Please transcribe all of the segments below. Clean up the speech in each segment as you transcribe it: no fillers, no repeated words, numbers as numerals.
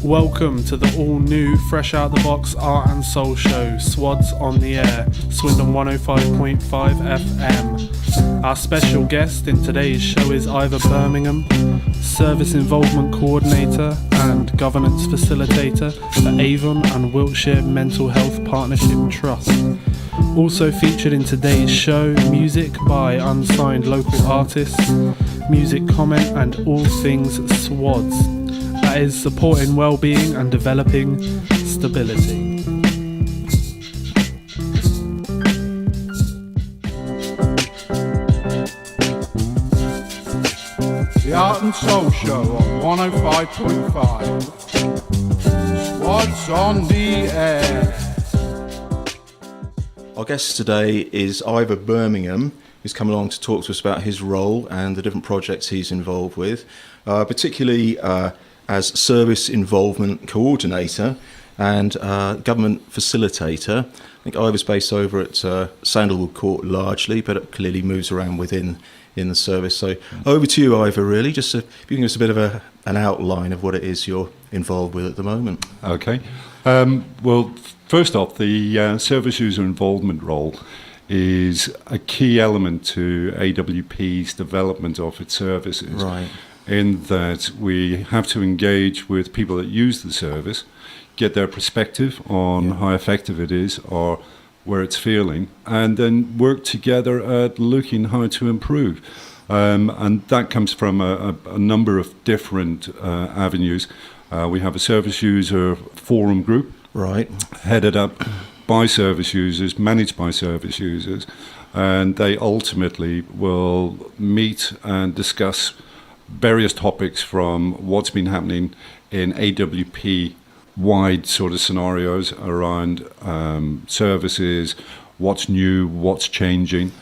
Welcome to the all-new, fresh-out-the-box art and soul show, SWADS on the air, Swindon 105.5 FM. Our special guest in today's show is Ivor Birmingham, Service Involvement Coordinator and Governance Facilitator for Avon and Wiltshire Mental Health Partnership Trust. Also featured in today's show, music by unsigned local artists, music comment and all things SWADS. That is supporting wellbeing and developing stability. The Art and Soul Show on 105.5. SWADS on the air. Our guest today is Ivor Birmingham, who's come along to talk to us about his role and the different projects he's involved with, particularly as Service Involvement Coordinator and Government Facilitator. I think Ivor's based over at Sandalwood Court largely, but it clearly moves around within the service. So over to you, Ivor, really, just to give us a bit of an outline of what it is you're involved with at the moment. Okay. Well, first off, the service user involvement role is a key element to AWP's development of its services. Right. In that we have to engage with people that use the service, get their perspective on how effective it is or where it's failing, and then work together at looking how to improve. And that comes from a number of different avenues. We have a service user forum group, right, headed up by service users, managed by service users, and they ultimately will meet and discuss various topics from what's been happening in AWP wide sort of scenarios around services, what's new, what's changing.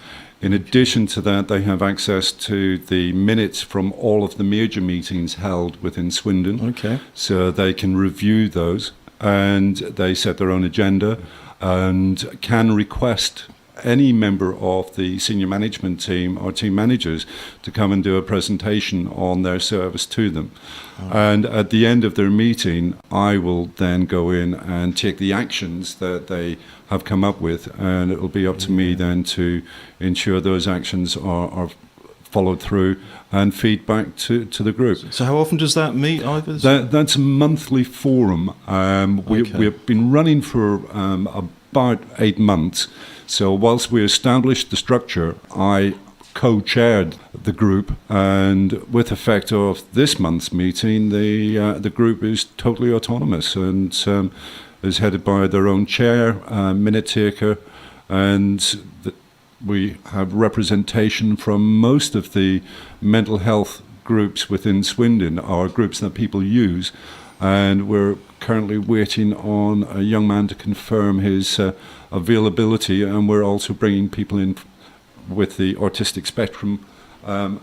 In addition to that, they have access to the minutes from all of the major meetings held within Swindon. Okay. So they can review those, and they set their own agenda and can request any member of the senior management team or team managers to come and do a presentation on their service to them. And at the end of their meeting, I will then go in and take the actions that they have come up with, and it will be up to me then to ensure those actions are followed through and feedback to the group. So how often does that meet, Ivor? That's a monthly forum. We've been running for about 8 months. So whilst we established the structure, I co-chaired the group, and with effect of this month's meeting, the group is totally autonomous and is headed by their own chair, minute taker, and we have representation from most of the mental health groups within Swindon, or groups that people use, and we're currently waiting on a young man to confirm his availability, and we're also bringing people in with the autistic spectrum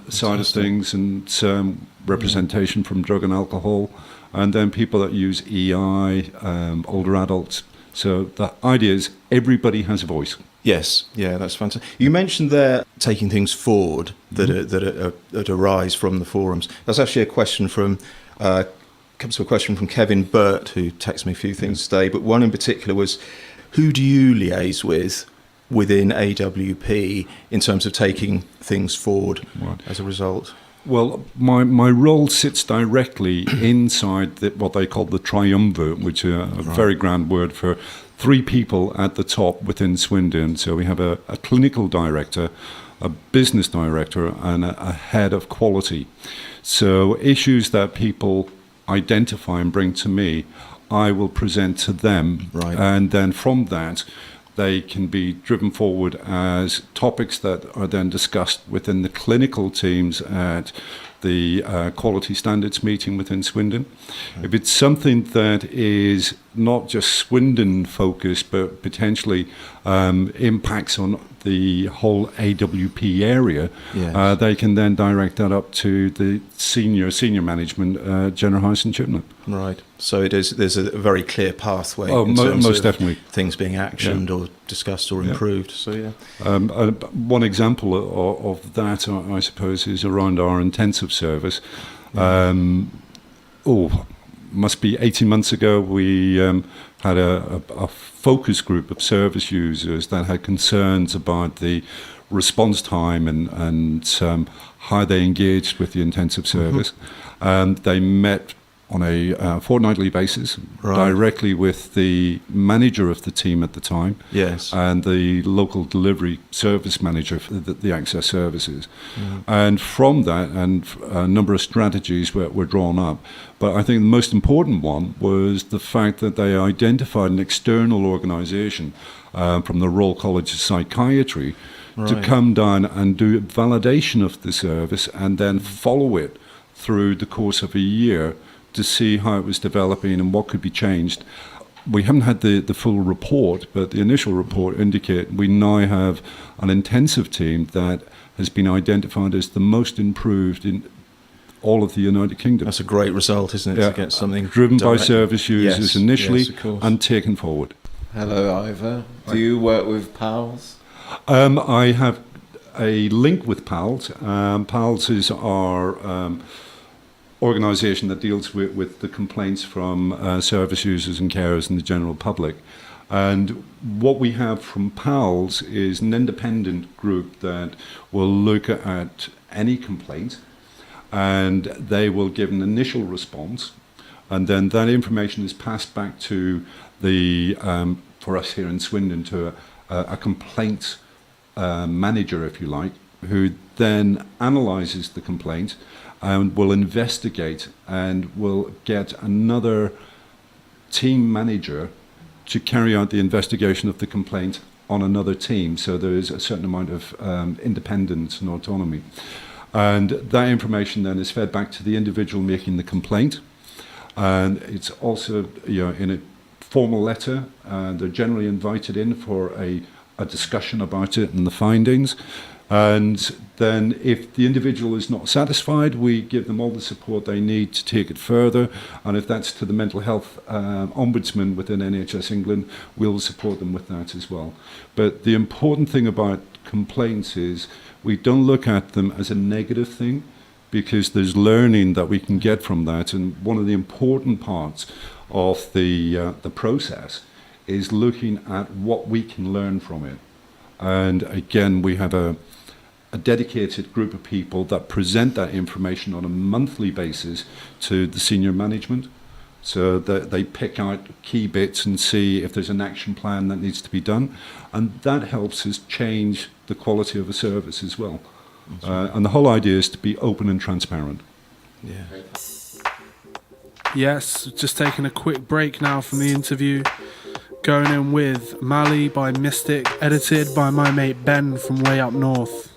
side of things, and some representation from drug and alcohol, and then people that use EI, older adults. So the idea is everybody has a voice. Yes, yeah, that's fantastic. You mentioned there taking things forward that arise from the forums. That's actually a question from comes to a question from Kevin Burt, who texted me a few things today, but one in particular was, who do you liaise with within AWP in terms of taking things forward as a result? Well, my role sits directly inside what they call the triumvirate, which is a very grand word for 3 people at the top within Swindon. So we have a clinical director, a business director, and a head of quality. So issues that people identify and bring to me, I will present to them, and then from that they can be driven forward as topics that are then discussed within the clinical teams at the quality standards meeting within Swindon. If it's something that is not just Swindon focused, but potentially impacts on the whole AWP area, they can then direct that up to the senior management, General House and Chipnut. Right. So there's a very clear pathway in terms most of definitely things being actioned or discussed or improved. So one example of that, I suppose, is around our intensive service. must be 18 months ago, we had a focus group of service users that had concerns about the response time and how they engaged with the intensive service. And they met on a fortnightly basis, directly with the manager of the team at the time, Yes. and the local delivery service manager for the access services. And from that, and a number of strategies were drawn up. But I think the most important one was the fact that they identified an external organisation from the Royal College of Psychiatry to come down and do validation of the service and then follow it through the course of a year to see how it was developing and what could be changed. We haven't had the full report, but the initial report indicate we now have an intensive team that has been identified as the most improved in all of the United Kingdom. That's a great result, isn't it, to get something driven by direct. service users initially yes, of course. and taken forward. Hello, Ivor. Do you work with PALS? I have a link with PALS. PALS is our organisation that deals with the complaints from service users and carers and the general public. And what we have from PALS is an independent group that will look at any complaint, and they will give an initial response, and then that information is passed back to the, for us here in Swindon, to a complaint manager, if you like, who then analyses the complaint and will investigate and will get another team manager to carry out the investigation of the complaint on another team. So there is a certain amount of independence and autonomy. And that information then is fed back to the individual making the complaint. And it's also, in a formal letter, they're generally invited in for a discussion about it and the findings. And then if the individual is not satisfied, we give them all the support they need to take it further. And if that's to the mental health ombudsman within NHS England, we'll support them with that as well. But the important thing about complaints is we don't look at them as a negative thing, because there's learning that we can get from that. And one of the important parts of the process is looking at what we can learn from it. And again, we have a dedicated group of people that present that information on a monthly basis to the senior management, so that they pick out key bits and see if there's an action plan that needs to be done, and that helps us change the quality of a service as well. And the whole idea is to be open and transparent. Yeah. Yes, just taking a quick break now from the interview. Going in with Mali by Mystic, edited by my mate Ben from way up north.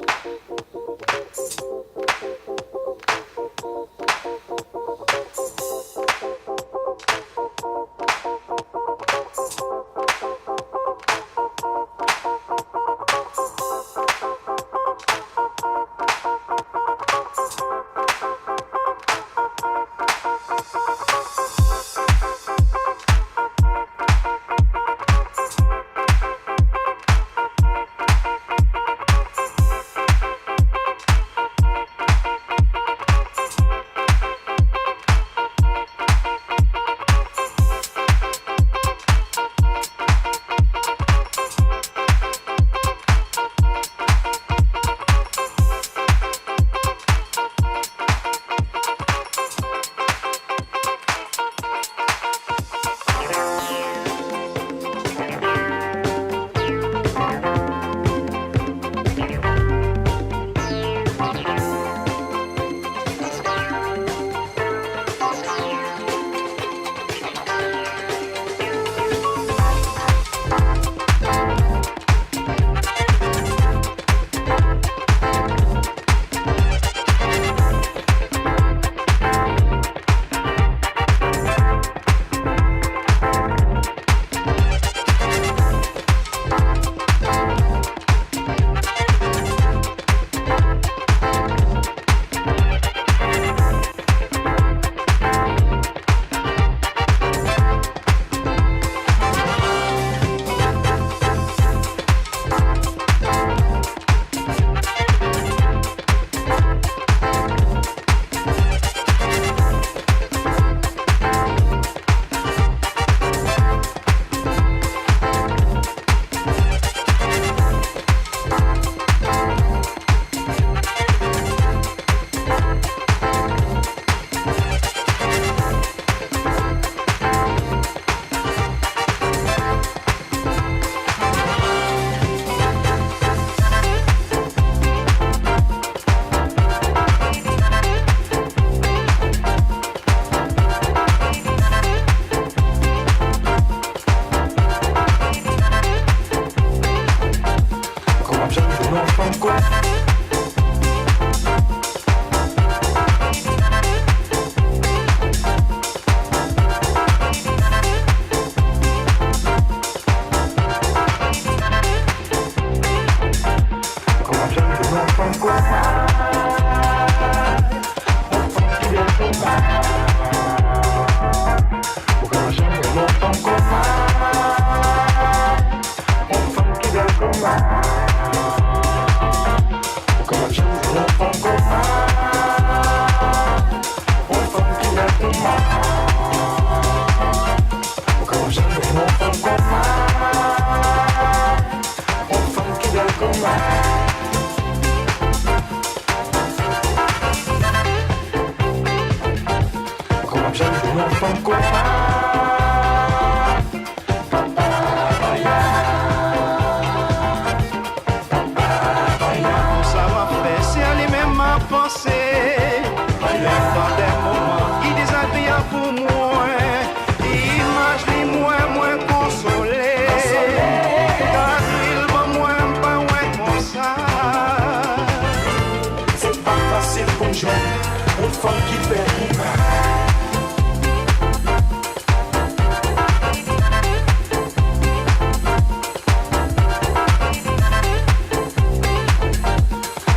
funky bed.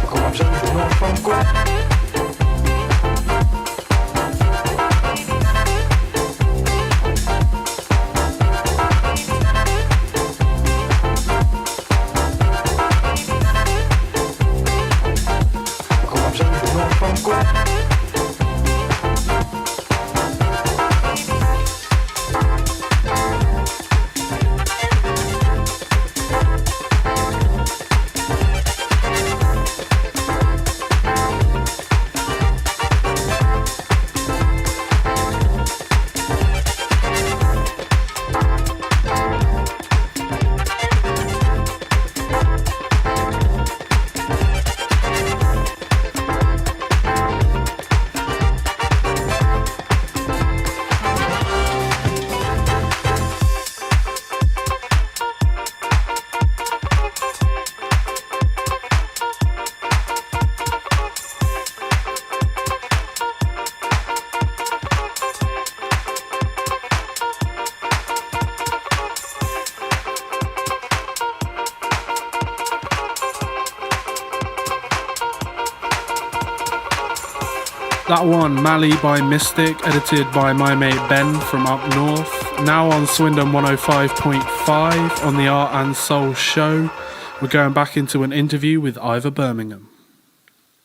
Come gente non fanculo. That one, Mali by Mystic, edited by my mate Ben from up north. Now on Swindon 105.5 on the Art and Soul show. We're going back into an interview with Ivor Birmingham.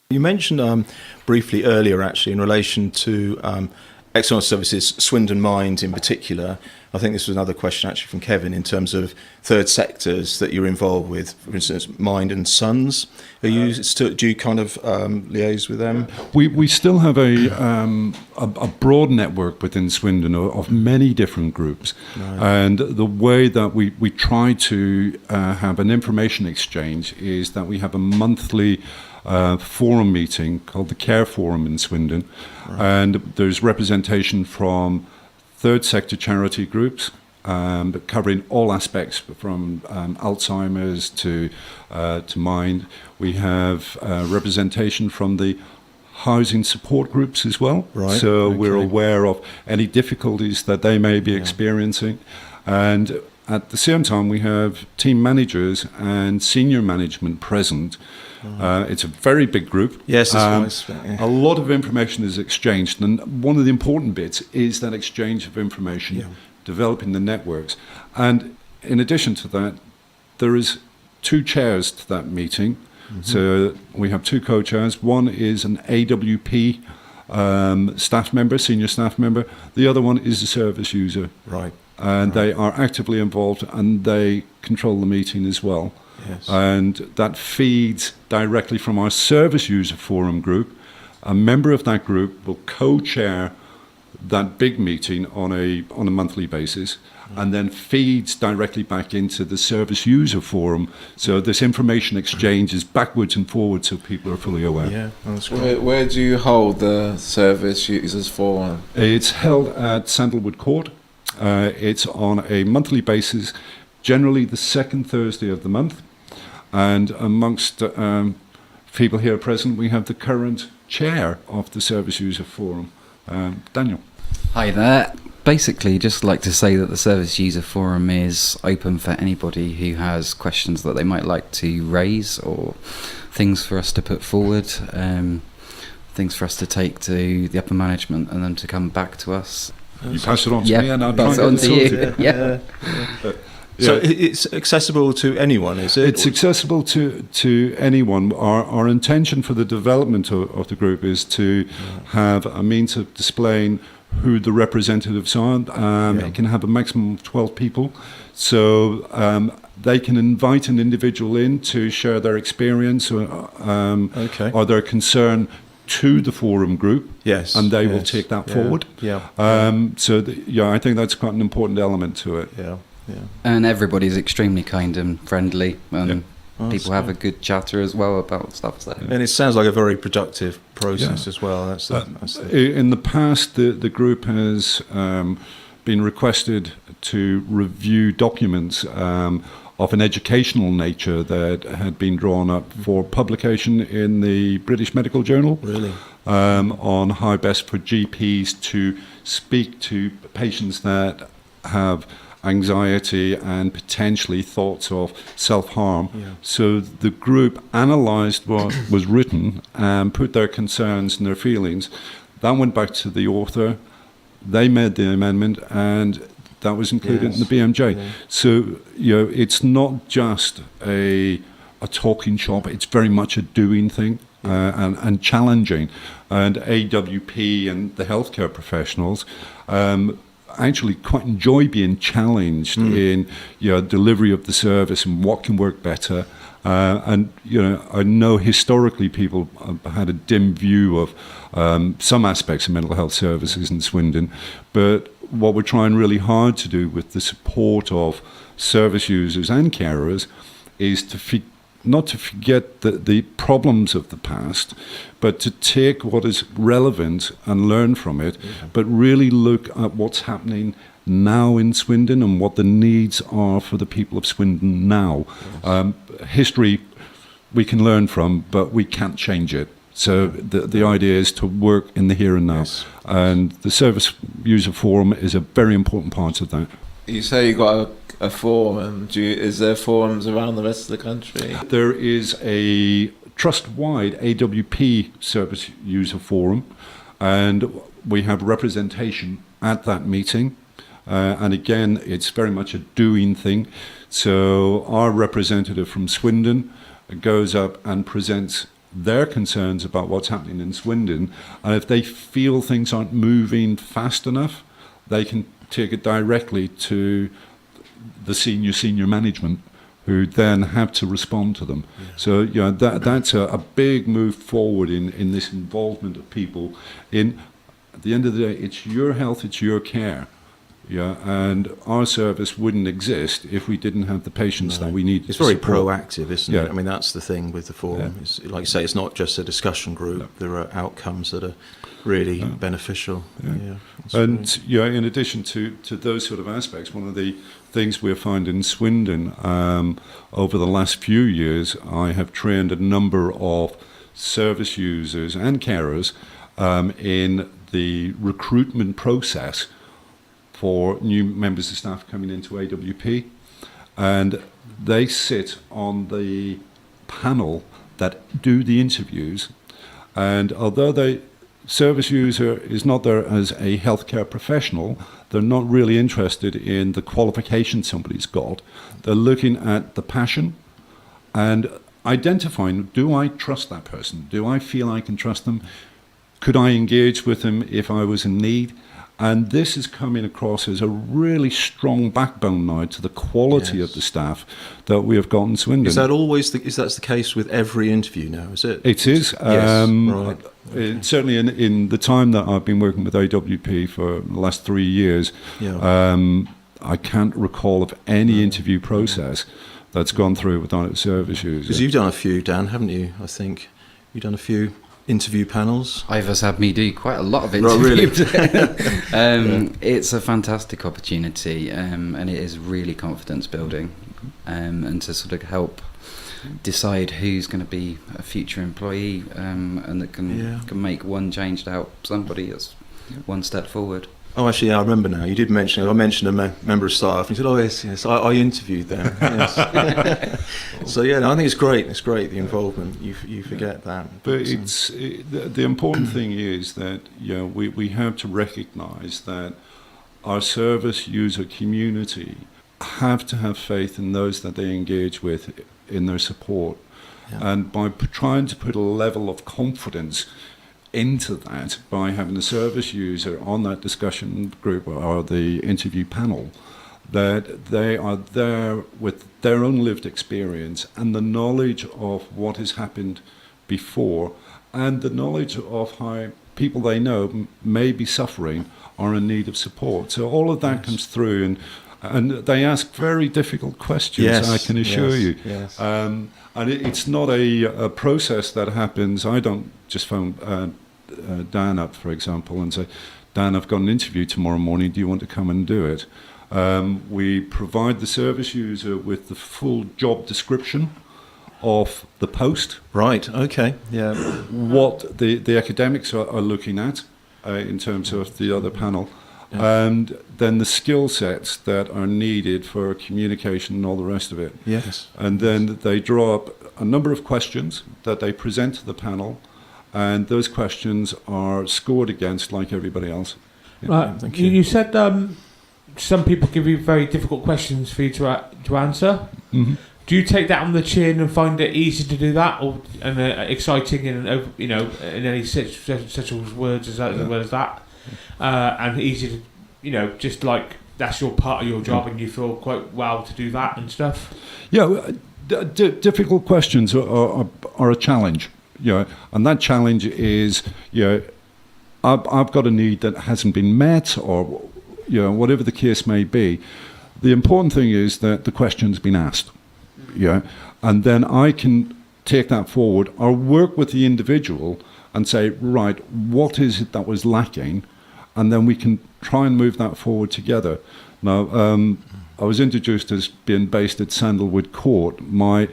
You mentioned briefly earlier, actually, in relation to external services, Swindon Mind in particular. I think this was another question actually from Kevin in terms of third sectors that you're involved with, for instance, Mind and Sons. Are you still, do you kind of liaise with them? We still have a broad network within Swindon of many different groups, and the way that we try to have an information exchange is that we have a monthly forum meeting called the Care Forum in Swindon, and there's representation from third sector charity groups, covering all aspects from Alzheimer's to mind. We have representation from the housing support groups as well. So we're aware of any difficulties that they may be experiencing. And at the same time, we have team managers and senior management present. It's a very big group. Yes, it's a lot of information is exchanged, and one of the important bits is that exchange of information, developing the networks. And in addition to that, there is 2 chairs to that meeting. So we have 2 co-chairs. One is an AWP staff member, senior staff member. The other one is a service user. And they are actively involved, and they control the meeting as well. And that feeds directly from our service user forum group. A member of that group will co-chair that big meeting on a monthly basis, and then feeds directly back into the service user forum. So this information exchange is backwards and forwards, so people are fully aware. That's great. Where do you hold the service users forum? It's held at Sandalwood Court. It's on a monthly basis, generally the second Thursday of the month. And amongst people here present, we have the current chair of the Service User Forum, Daniel. Hi there. Basically, just like to say that the Service User Forum is open for anybody who has questions that they might like to raise, or things for us to put forward, things for us to take to the upper management and then to come back to us. You pass it on to me and I'll pass it on to you. So it's accessible to anyone, is it? It's accessible to anyone. Our intention for the development of the group is to have a means of displaying who the representatives are. It can have a maximum of 12 people. So they can invite an individual in to share their experience or their concern to the forum group, and they will take that forward. I think that's quite an important element to it. And everybody's extremely kind and friendly, and people have a good chatter as well about stuff. So. And it sounds like a very productive process as well. In the past, the group has been requested to review documents of an educational nature that had been drawn up for publication in the British Medical Journal. Really? on how best for GPs to speak to patients that have anxiety and potentially thoughts of self-harm. So the group analysed what was written and put their concerns and their feelings. That went back to the author. They made the amendment, and that was included in the BMJ. So, it's not just a talking shop. It's very much a doing thing and challenging. And AWP and the healthcare professionals actually quite enjoy being challenged in delivery of the service and what can work better. And I know historically people have had a dim view of some aspects of mental health services in Swindon, but what we're trying really hard to do with the support of service users and carers is not to forget the problems of the past, but to take what is relevant and learn from it, but really look at what's happening now in Swindon and what the needs are for the people of Swindon now. History we can learn from, but we can't change it. So the idea is to work in the here and now. And the Service User Forum is a very important part of that. You say you got a forum. Is there forums around the rest of the country? There is a trust-wide AWP Service User Forum, and we have representation at that meeting. And again, it's very much a doing thing. So our representative from Swindon goes up and presents their concerns about what's happening in Swindon. And if they feel things aren't moving fast enough, they can take it directly to the senior management, who then have to respond to them. So that's a big move forward in this involvement of people. At the end of the day, it's your health, it's your care. And our service wouldn't exist if we didn't have the patients that we need. It's very proactive, isn't it? I mean, that's the thing with the forum. It's, like you say, it's not just a discussion group. There are outcomes that are really beneficial. And in addition to those sort of aspects, one of the things we're finding in Swindon over the last few years, I have trained a number of service users and carers in the recruitment process for new members of staff coming into AWP, and they sit on the panel that do the interviews. And although the service user is not there as a healthcare professional, they're not really interested in the qualification somebody's got. They're looking at the passion and identifying, do I trust that person? Do I feel I can trust them? Could I engage with them if I was in need? And this is coming across as a really strong backbone now to the quality of the staff that we have got in Swindon. Is that always the case with every interview now, is it? It is. Right. Certainly in the time that I've been working with AWP for the last 3 years, I can't recall of any interview process that's gone through without a service user. Because you've done a few, Dan, haven't you? I think you've done a few interview panels. Ivor's had me do quite a lot of interviews. Oh, really? It's a fantastic opportunity, and it is really confidence building, and to sort of help decide who's going to be a future employee, and that can make one change to help somebody. That's one step forward. Oh, actually, I remember now. You did mention it. I mentioned a member of staff. And he said, "Oh, yes, I interviewed them." Yes. So I think it's great. It's great, the involvement. You forget that. But the important thing is that we have to recognise that our service user community have to have faith in those that they engage with in their support, and by trying to put a level of confidence into that by having the service user on that discussion group or the interview panel, that they are there with their own lived experience and the knowledge of what has happened before and the knowledge of how people they know may be suffering or in need of support. So all of that comes through, and they ask very difficult questions, I can assure you. Yes. And it's not a process that happens. I don't just phone Dan up, for example, and say, Dan, I've got an interview tomorrow morning. Do you want to come and do it? We provide the service user with the full job description of the post, Right. Okay. Yeah. what the academics are looking at in terms of the other panel, and then the skill sets that are needed for communication and all the rest of it. Yes. And then they draw up a number of questions that they present to the panel, and those questions are scored against like everybody else. Right. Thank You said some people give you very difficult questions for you to answer. Mm-hmm. Do you take that on the chin and find it easy to do that, or exciting and in any such words as well as that, and easy to just like that's your part of your job and you feel quite well to do that and stuff? Yeah, difficult questions are a challenge. And that challenge is I've got a need that hasn't been met, or whatever the case may be. The important thing is that the question's been asked. And then I can take that forward or work with the individual and say, right, what is it that was lacking? And then we can try and move that forward together. Now, I was introduced as being based at Sandalwood Court. My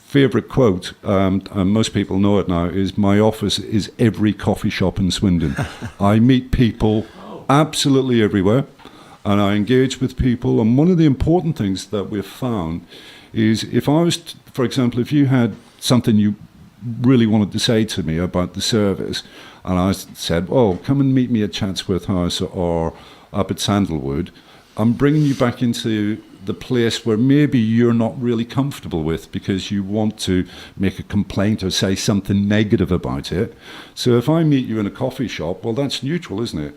favourite quote, and most people know it now, is my office is every coffee shop in Swindon. I meet people absolutely everywhere, and I engage with people. And one of the important things that we've found is if I was, for example, if you had something you really wanted to say to me about the service, and I said, oh, come and meet me at Chatsworth House or up at Sandalwood, I'm bringing you back into the place where maybe you're not really comfortable with because you want to make a complaint or say something negative about it. So if I meet you in a coffee shop, well, that's neutral, isn't it?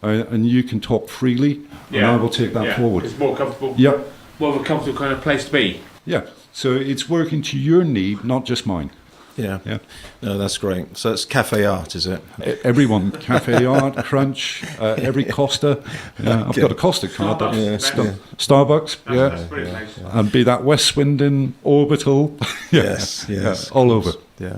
And you can talk freely, and I will take that forward. It's more comfortable. Yeah. More of a comfortable kind of place to be. Yeah, so it's working to your need, not just mine. Yeah. Yeah. No, that's great. So it's cafe art, is it? Everyone, Cafe Art, Crunch, every Costa. I've got a Costa card. Starbucks, That's pretty nice. and be that West Swindon, Orbital. Yes. all over. Yeah.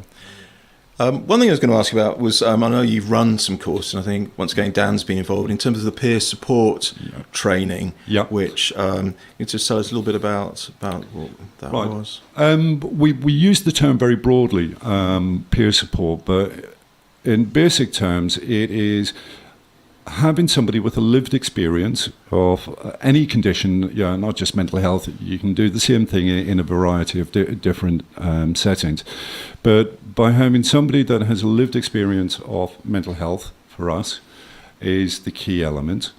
One thing I was going to ask you about was I know you've run some courses, and I think once again Dan's been involved in terms of the peer support training. Yeah. Which you can just tell us a little bit about what that was. We use the term very broadly, peer support, but in basic terms, it is having somebody with a lived experience of any condition, not just mental health. You can do the same thing in a variety of different settings. But by having somebody that has a lived experience of mental health, for us, is the key element.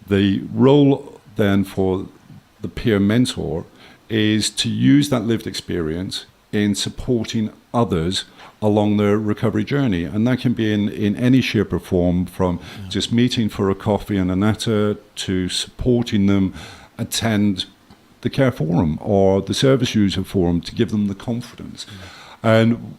The role then for the peer mentor is to use that lived experience in supporting others along their recovery journey, and that can be in any shape or form, from just meeting for a coffee and a natter to supporting them attend the care forum or the service user forum to give them the confidence. And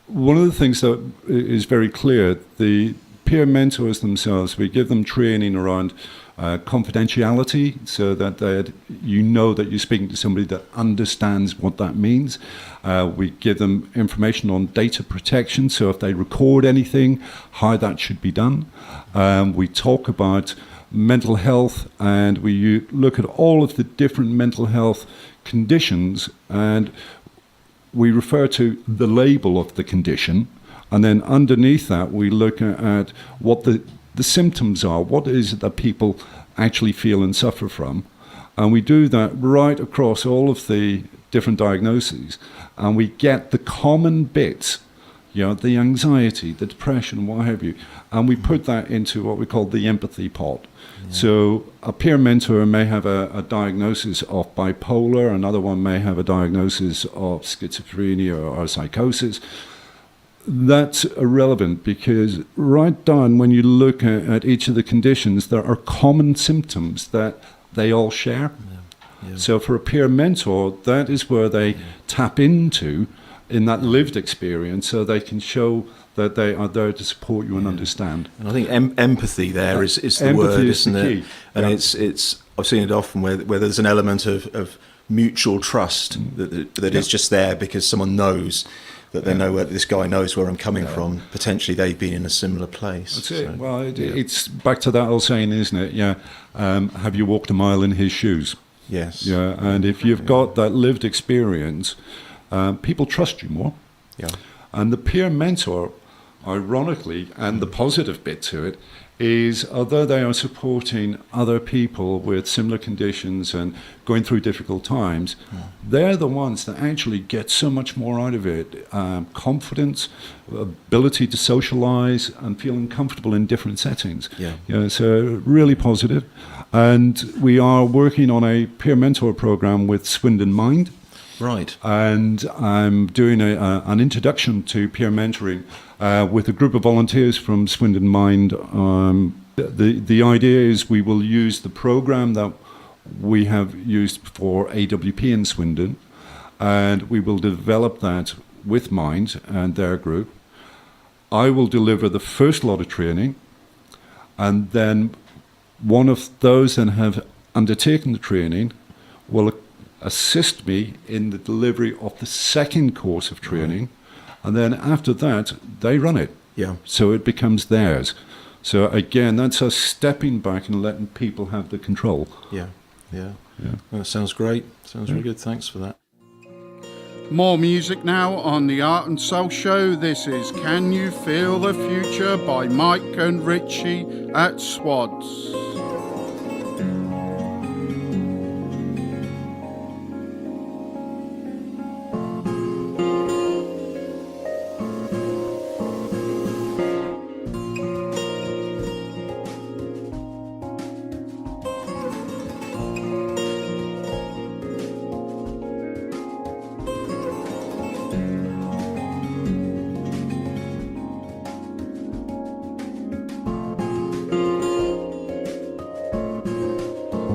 one of the things that is very clear, the peer mentors themselves, we give them training around confidentiality, so that that you're speaking to somebody that understands what that means. We give them information on data protection, so if they record anything, how that should be done. We talk about mental health, and we look at all of the different mental health conditions, and we refer to the label of the condition, and then underneath that we look at what the symptoms are, what is it that people actually feel and suffer from. And we do that right across all of the different diagnoses, and we get the common bits, the anxiety, the depression, what have you, and we put that into what we call the empathy pot. Yeah. So a peer mentor may have a diagnosis of bipolar, another one may have a diagnosis of schizophrenia or psychosis. That's irrelevant, because right down when you look at each of the conditions, there are common symptoms that they all share. Yeah. So for a peer mentor, that is where they tap into in that lived experience, so they can show that they are there to support you and understand. And I think empathy there is the word, isn't it? And it's I've seen it often where there's an element of mutual trust that is just there because someone knows that they know where this guy knows where I'm coming from. Potentially they've been in a similar place. That's it. Well, it's back to that old saying, isn't it? Yeah. Have you walked a mile in his shoes? Yes. Yeah. And if you've got that lived experience, people trust you more. Yeah. And the peer mentor, ironically, and the positive bit to it, is although they are supporting other people with similar conditions and going through difficult times, they're the ones that actually get so much more out of it. Confidence, ability to socialize, and feeling comfortable in different settings. Yeah. So really positive. And we are working on a peer mentor program with Swindon Mind. Right. And I'm doing an introduction to peer mentoring with a group of volunteers from Swindon Mind. The idea is we will use the program that we have used for AWP in Swindon, and we will develop that with Mind and their group. I will deliver the first lot of training, and then one of those that have undertaken the training will assist me in the delivery of the second course of training, and then after that they run it. Yeah. So it becomes theirs. So again, that's us stepping back and letting people have the control. Yeah. That sounds great. Sounds really good. Thanks for that. More music now on the Art and Soul Show. This is Can You Feel the Future by Mike and Richie at SWADS.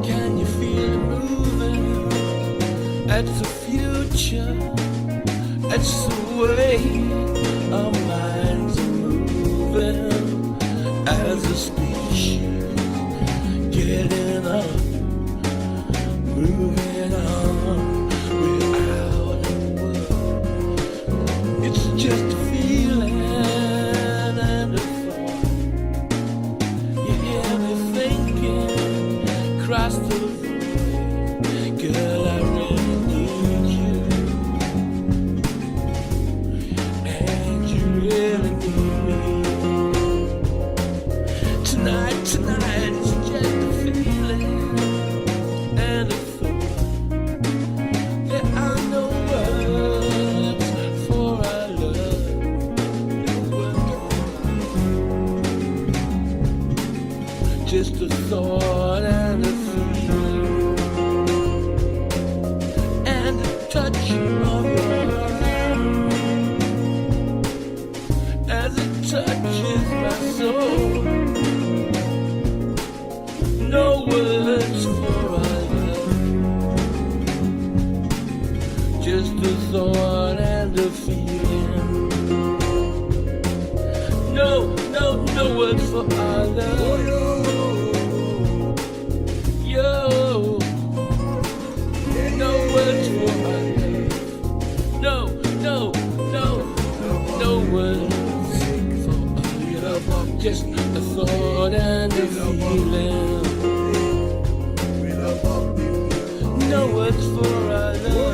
Can you feel it moving? It's the future. It's the way our minds are moving as a species, getting up, moving on without a word. It's just a feeling and a thought. You hear me thinking, cross the void. Girl, I really need you, and you really need me. Tonight it's just a feeling and a thought. There are no words for our love, no words. Just a thought and a feeling and a touch of your hand as it touches my soul. No words for our love, just a thought and a feeling. No words for our love. Yo, no words for our love. No words for our love. Just a thought and a feeling. No words for our love.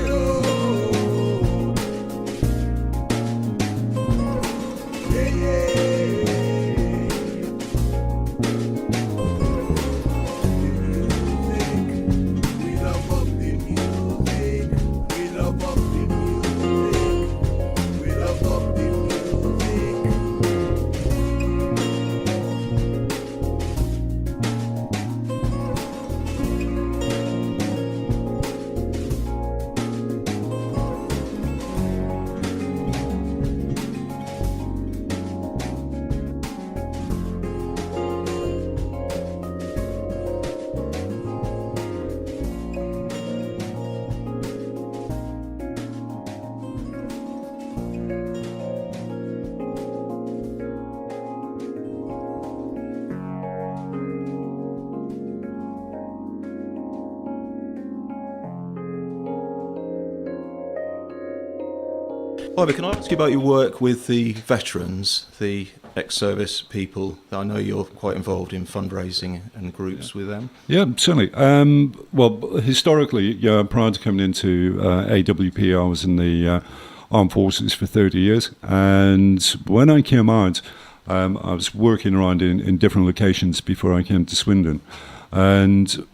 Ivor, can I ask you about your work with the veterans, the ex-service people. I know you're quite involved in fundraising and groups with them. Yeah, certainly. Well, historically, prior to coming into AWP, I was in the armed forces for 30 years. And when I came out, I was working around in different locations before I came to Swindon. And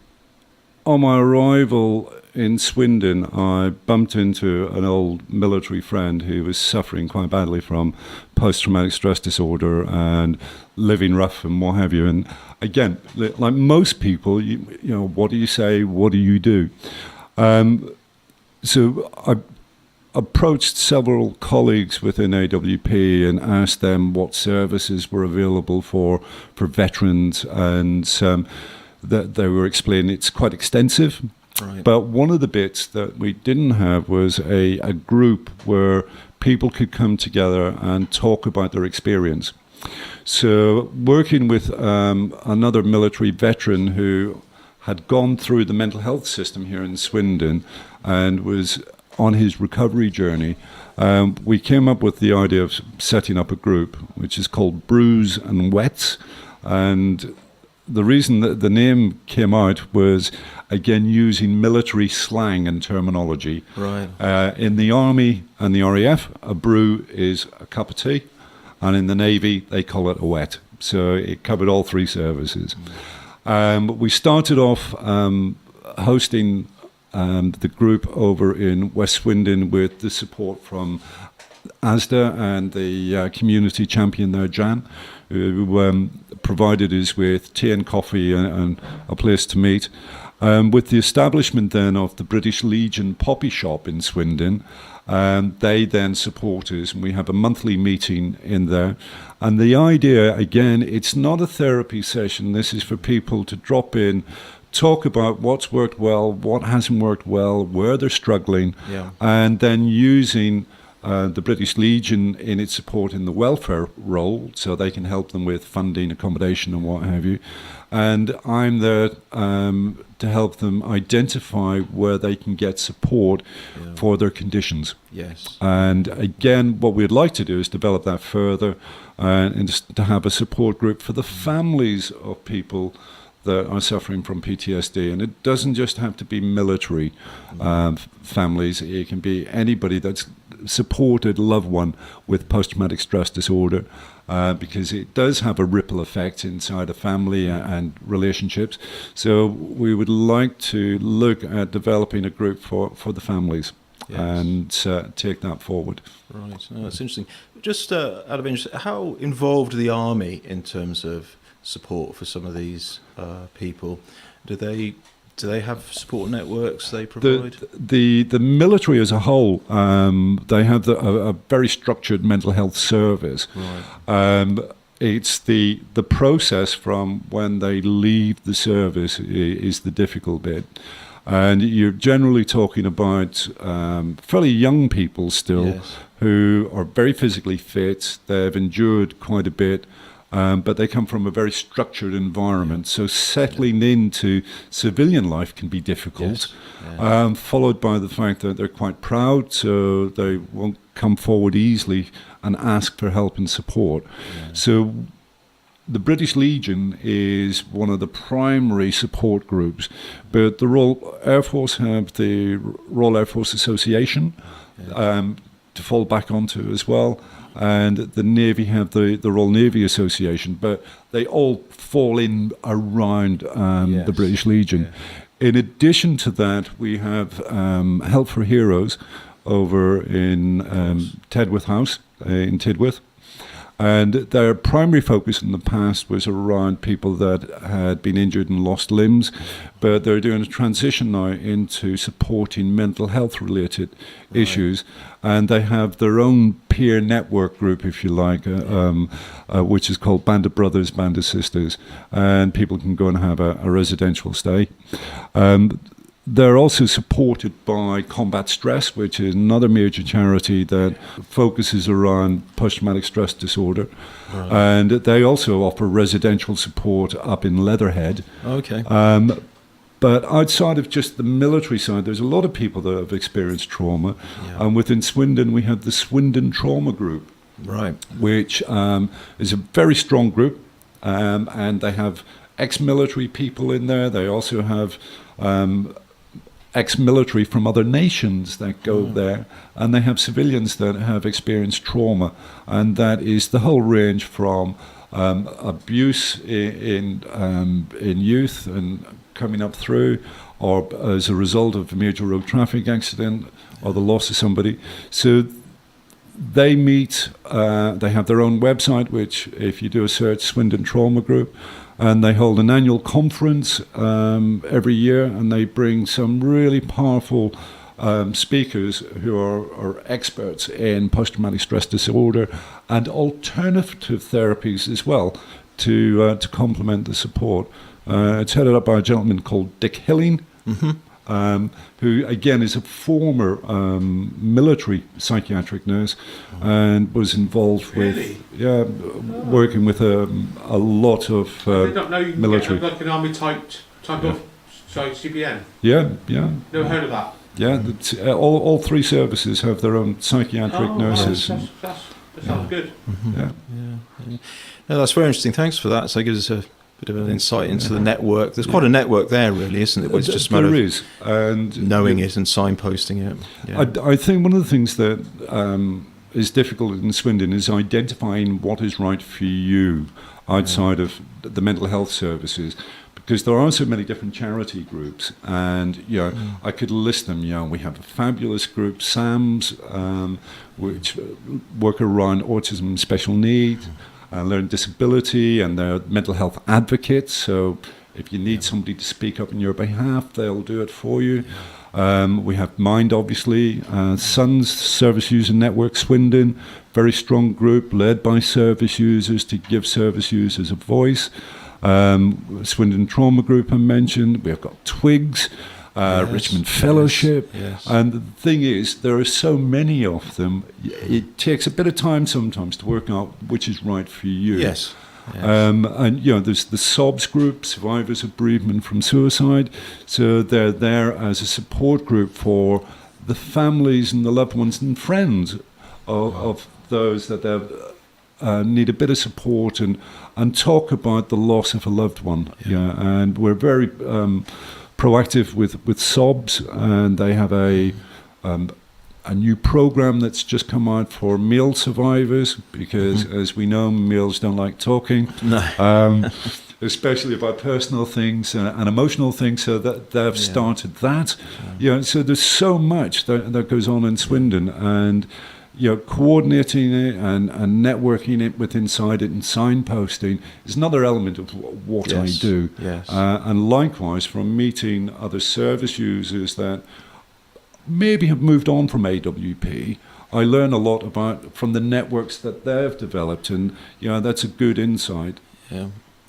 on my arrival in Swindon, I bumped into an old military friend who was suffering quite badly from post-traumatic stress disorder and living rough and what have you. And again, like most people, you know, what do you say? What do you do? So I approached several colleagues within AWP and asked them what services were available for veterans, and that they were explaining it's quite extensive. Right. But one of the bits that we didn't have was a group where people could come together and talk about their experience. So working with another military veteran who had gone through the mental health system here in Swindon and was on his recovery journey, we came up with the idea of setting up a group which is called Brews and Wets. And the reason that the name came out was, again, using military slang and terminology. Right. In the Army and the RAF, a brew is a cup of tea, and in the Navy, they call it a wet. So it covered all three services. We started off hosting the group over in West Swindon with the support from ASDA and the community champion there, Jan, who provided us with tea and coffee and a place to meet. With the establishment then of the British Legion Poppy Shop in Swindon, they then support us, and we have a monthly meeting in there. And the idea, again, it's not a therapy session. This is for people to drop in, talk about what's worked well, what hasn't worked well, where they're struggling, and then using the British Legion in its support in the welfare role, so they can help them with funding, accommodation and what have you. And I'm there to help them identify where they can get support for their conditions. Yes. And again, what we'd like to do is develop that further and just to have a support group for the families of people that are suffering from PTSD. And it doesn't just have to be military families. It can be anybody that's supported a loved one with post-traumatic stress disorder, because it does have a ripple effect inside a family and relationships. So we would like to look at developing a group for the families and take that forward. Right, that's interesting. Just out of interest, how involved are the Army in terms of support for some of these people? Do they have support networks they provide? The military as a whole, they have a very structured mental health service. Right. It's the process from when they leave the service is the difficult bit. And you're generally talking about fairly young people still who are very physically fit. They've endured quite a bit. But they come from a very structured environment, so settling into civilian life can be difficult, followed by the fact that they're quite proud, so they won't come forward easily and ask for help and support. So the British Legion is one of the primary support groups, but the Royal Air Force have the Royal Air Force Association to fall back onto as well. And the Navy have the Royal Navy Association, but they all fall in around the British Legion. In addition to that, we have Help for Heroes over in Tedworth House in Tidworth. And their primary focus in the past was around people that had been injured and lost limbs, but they're doing a transition now into supporting mental health related issues. And they have their own peer network group, if you like, which is called Band of Brothers, Band of Sisters, and people can go and have a residential stay. They're also supported by Combat Stress, which is another major charity that focuses around post-traumatic stress disorder. Right. And they also offer residential support up in Leatherhead. Okay. But outside of just the military side, there's a lot of people that have experienced trauma. And within Swindon, we have the Swindon Trauma Group. Right. which is a very strong group, and they have ex-military people in there. They also have ex-military from other nations that go there, and they have civilians that have experienced trauma, and that is the whole range from abuse in youth and coming up through, or as a result of a major road traffic accident or the loss of somebody. So they meet, they have their own website, which if you do a search, Swindon Trauma Group, and they hold an annual conference every year, and they bring some really powerful speakers who are experts in post-traumatic stress disorder and alternative therapies as well to complement the support. It's headed up by a gentleman called Dick Hilling, who again is a former military psychiatric nurse and was involved with working with a lot of I did not know you can military. get like an army type of CBN. Yeah. Never heard of that. Yeah, all three services have their own psychiatric nurses. That sounds good. Yeah. No, that's very interesting. Thanks for that. So it gives us a bit of an insight into the network. There's quite a network there, really, isn't it? It's just a matter of and knowing it and signposting it. Yeah. I think one of the things that is difficult in Swindon is identifying what is right for you outside of the mental health services, because there are so many different charity groups, and I could list them. We have a fabulous group, SAMS, which work around autism and special needs, learning disability, and they're mental health advocates. So if you need somebody to speak up on your behalf, they'll do it for you. We have Mind, obviously, SUNS, Service User Network Swindon, very strong group led by service users to give service users a voice. Swindon Trauma Group I mentioned. We've got Twigs, Richmond Fellowship, and the thing is, there are so many of them. It takes a bit of time sometimes to work out which is right for you. Yes. And there's the SOBS group, Survivors of Bereavement from Suicide. So they're there as a support group for the families and the loved ones and friends of those that need a bit of support and talk about the loss of a loved one. And we're very proactive with SOBS, and they have a new program that's just come out for male survivors, because as we know, males don't like talking, especially about personal things and emotional things, so that they've started that. So there's so much that goes on in Swindon, and coordinating it and networking it with inside it and signposting is another element of what I do. And likewise, from meeting other service users that maybe have moved on from AWP, I learn a lot from the networks that they've developed, and that's a good insight.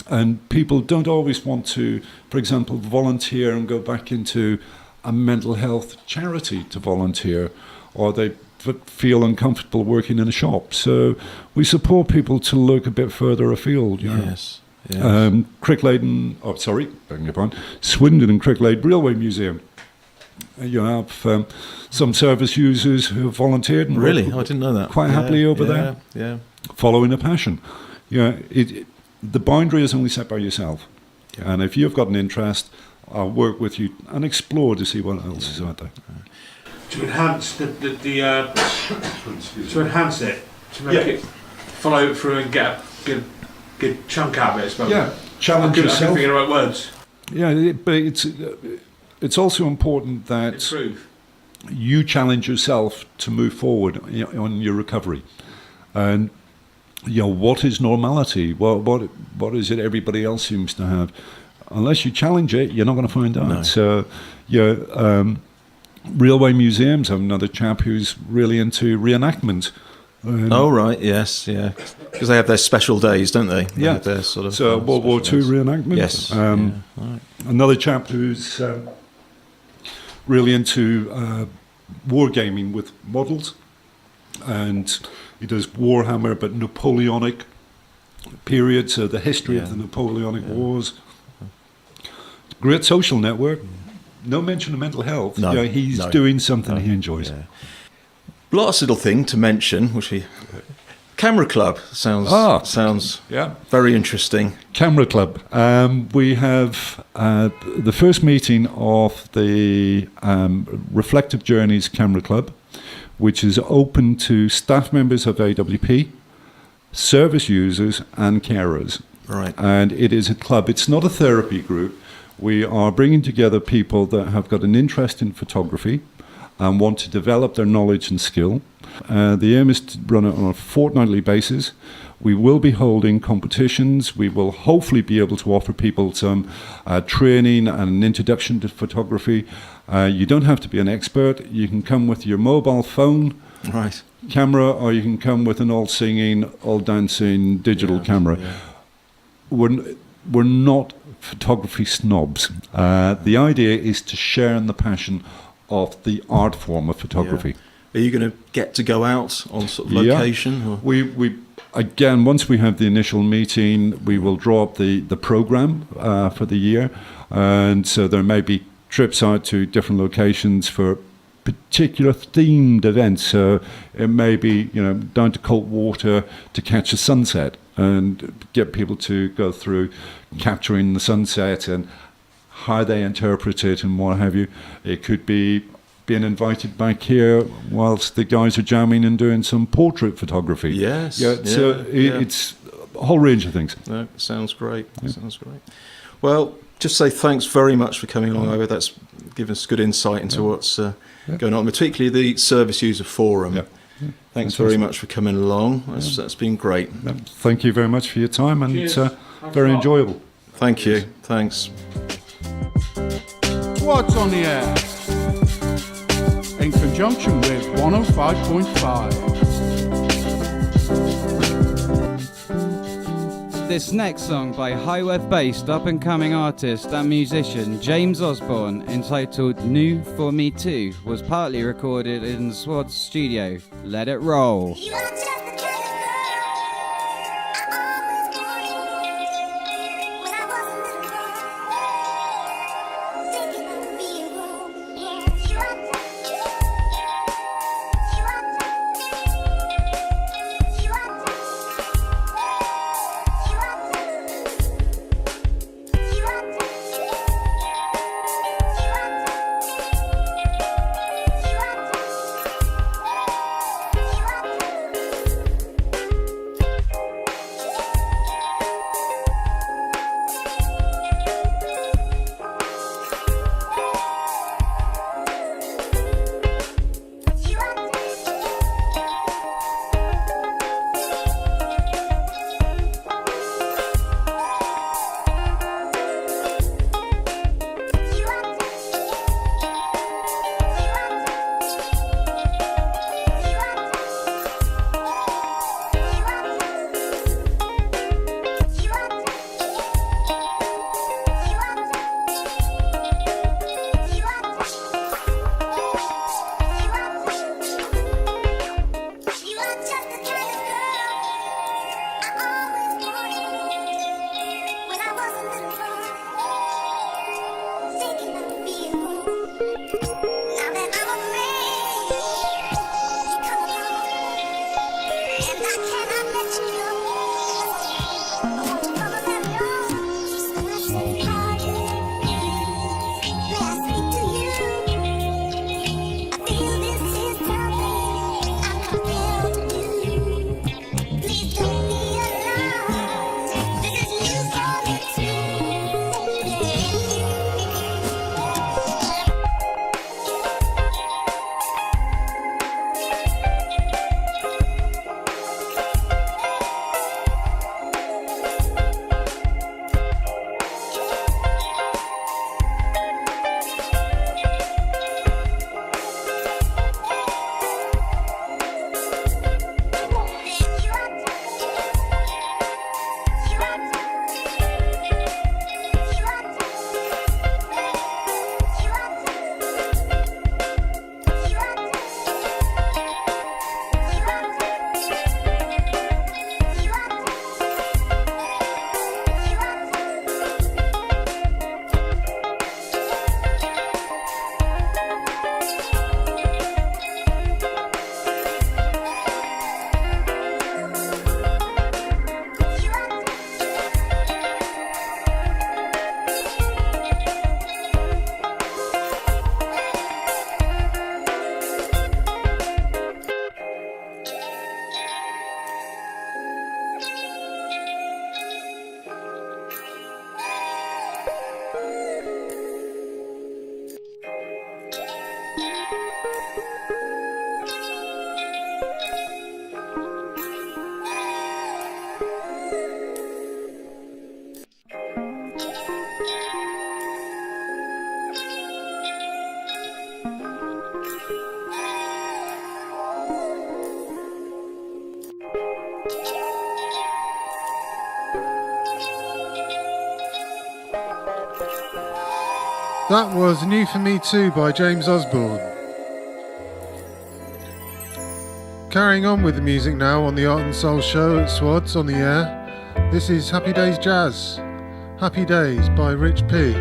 And people don't always want to, for example, volunteer and go back into a mental health charity to volunteer, or they feel uncomfortable working in a shop. So we support people to look a bit further afield. Swindon and Cricklade Railway Museum. You have some service users who have volunteered and I didn't know that. Quite happily over there. Following a passion. The boundary is only set by yourself. And if you've got an interest, I'll work with you and explore to see what else is out there. To enhance to enhance it, to make it follow through and get a good chunk out of it, I suppose. Challenge yourself. I can figure the right words. But it's also important that Improve. You challenge yourself to move forward on your recovery. And what is normality? What is it everybody else seems to have? Unless you challenge it, you're not going to find out. No. So Railway Museums have another chap who's really into reenactment. Because they have their special days, don't they? They have their sort of World War II reenactment. Yes. Another chap who's really into wargaming with models, and he does Warhammer, but Napoleonic period, so the history of the Napoleonic Wars. Great social network. No mention of mental health. He's doing something he enjoys. Last little thing to mention, which we Camera Club sounds Yeah. very interesting. Camera Club. We have the first meeting of the Reflective Journeys Camera Club, which is open to staff members of AWP, service users and carers. Right. And it is a club. It's not a therapy group. We are bringing together people that have got an interest in photography and want to develop their knowledge and skill. The aim is to run it on a fortnightly basis. We will be holding competitions. We will hopefully be able to offer people some training and an introduction to photography. You don't have to be an expert. You can come with your mobile phone, Right. camera, or you can come with an all singing, all dancing digital camera. Yeah. We're not photography snobs. The idea is to share in the passion of the art form of photography. Are you going to go out on sort of location? Or? We again, once we have the initial meeting, we will draw up the program for the year, and so there may be trips out to different locations for particular themed events. So it may be, down to Coltwater to catch a sunset and get people to go through capturing the sunset and how they interpret it and what have you. It could be being invited back here whilst the guys are jamming and doing some portrait photography. Yes. It's a whole range of things. No, sounds great. Sounds great. Well, just say thanks very much for coming along over. That's given us good insight into what's going on, particularly the Service User Forum. Yeah. Thanks very much for coming along. That's been great. Thank you very much for your time, and it's very enjoyable. Thank you. Thanks. SWADS on the air, in conjunction with 105.5. This next song by Highworth-based up-and-coming artist and musician James Osborne, entitled New For Me Too, was partly recorded in the SWADS studio. Let it roll. That was New For Me Too by James Osborne. Carrying on with the music now on the Art and Soul Show at SWADS on the air. This is Happy Days Jazz. Happy Days by Rich P.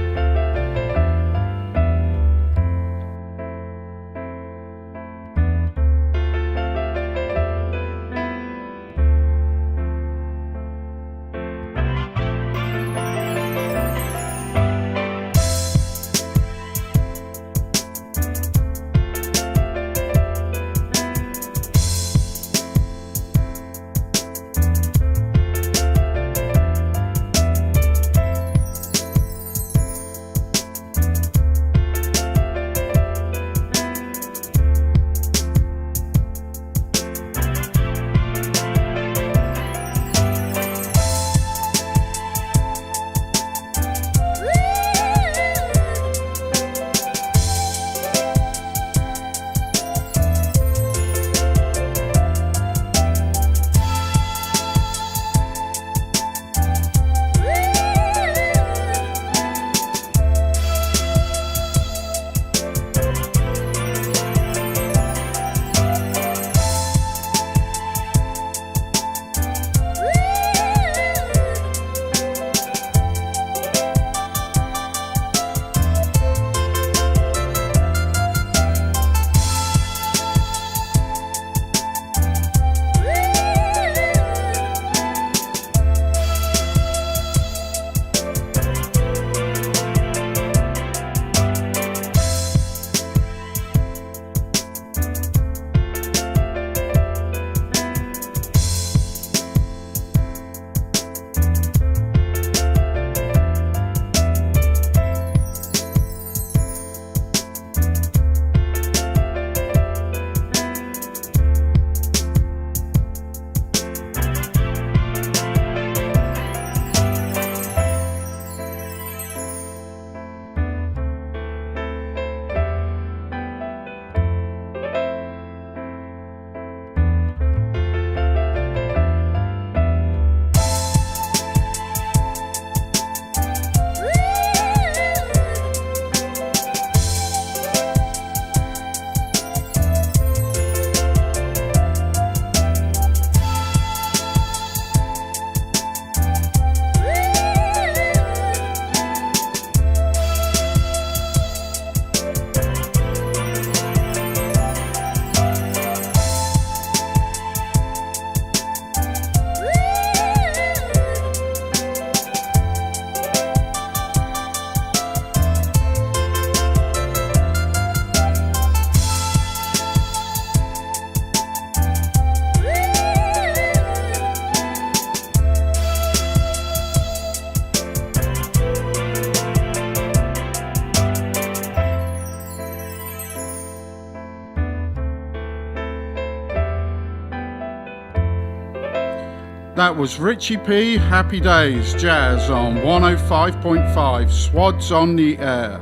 That was Richie P, Happy Days Jazz on 105.5 SWADS on the air.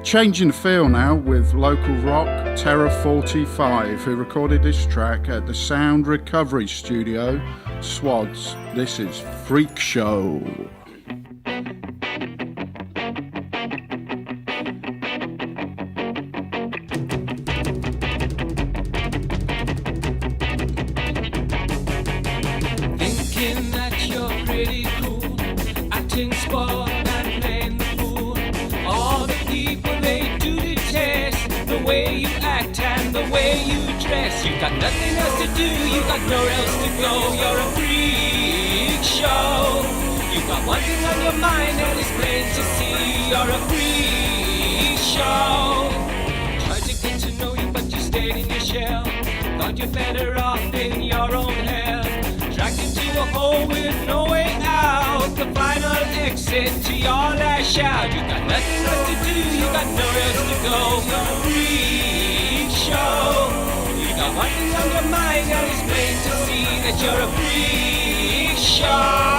Changing the feel now with local rock Terra 45, who recorded this track at the Sound Recovery Studio, SWADS. This is Freak Show. You got nothing else to do, you got nowhere else to go. You're a freak show. You got one thing on your mind and it's plain to see. You're a freak show. Tried to get to know you but you stayed in your shell. Thought you're better off in your own hell. Dragged into a hole with no way out. The final exit to your last shout. You got nothing else to do, you got nowhere else to go. You're a freak show. Got one thing on your mind and it's plain to see that you're a freak show.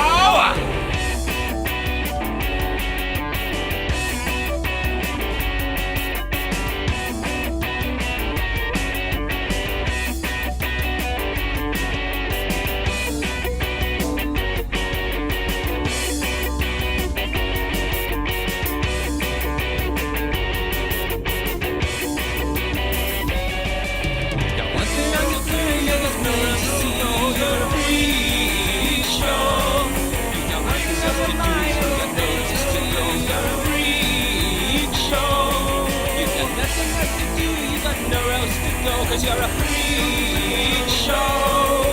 'cause you're a freak show.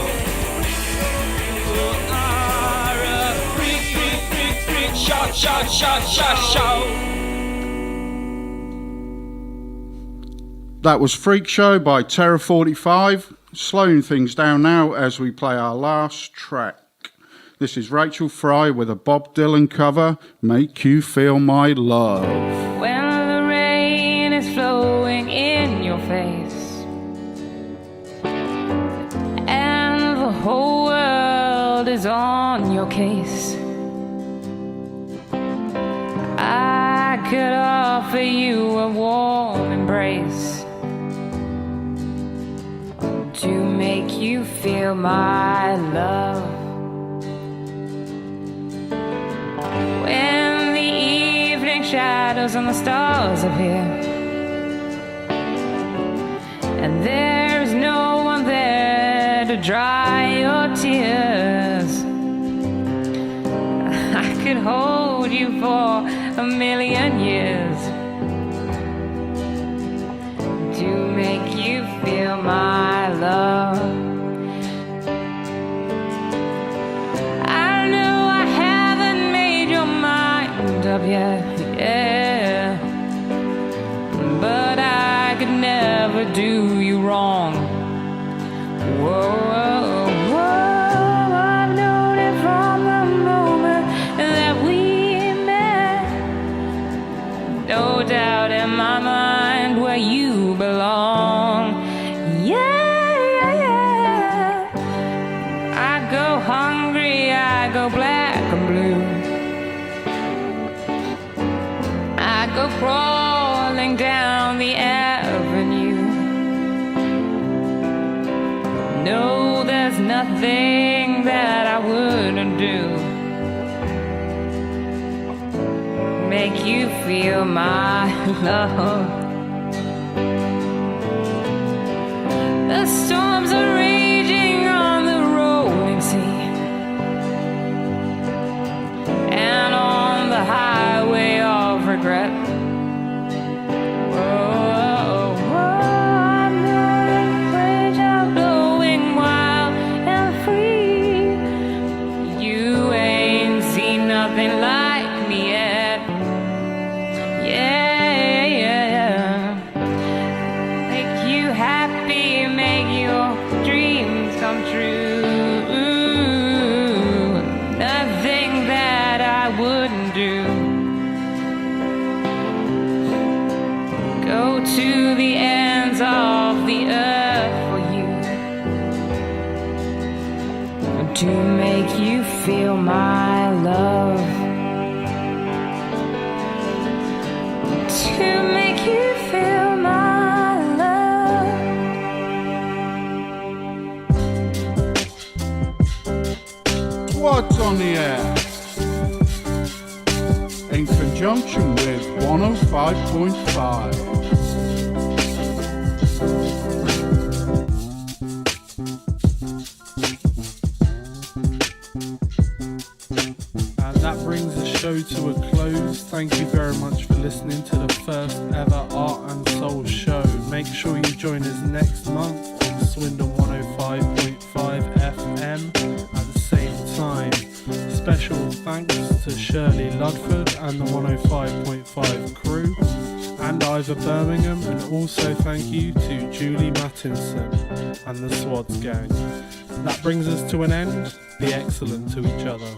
You are a freak show. That was Freak Show by Terror 45. Slowing things down now as we play our last track. This is Rachel Fry with a Bob Dylan cover, Make You Feel My Love. When the rain is flowing in your face and the whole world is on your case, I could offer you a warm embrace to make you feel my love. When the evening shadows and the stars appear and there is no one there to dry your tears, I could hold you for a million years to make you feel my love. I know I haven't made your mind up yet, yeah, but I could never do you wrong. Whoa, whoa, whoa, I've known it from the moment that we met. No doubt in my mind where you belong. Yeah, yeah, yeah. I go hungry, I go black and blue. I go crawling down the avenue. No, there's nothing that I wouldn't do. Make you feel my love. The storms are raging on the rolling sea and on the highway of regret. Whoa, whoa, I know the waves are blowing wild and free. You ain't seen nothing like me yet. Yeah, yeah. Make you happy, make your dreams come true. Nothing that I wouldn't do. Go to the ends of the earth for you to make you feel my love. To make you feel my love. Swads on the air. In conjunction with 105.5. And that brings the show to a close. Thank you very much for listening to the first ever Art and Soul show. Make sure you join us next month on Swindon 105.5 FM at the same time. Special thanks to Shirley Ludford and the 105.5 crew and Ivor Birmingham, and also thank you to Julie Mattinson and the SWADS gang. That brings us to an end. Be excellent to each other.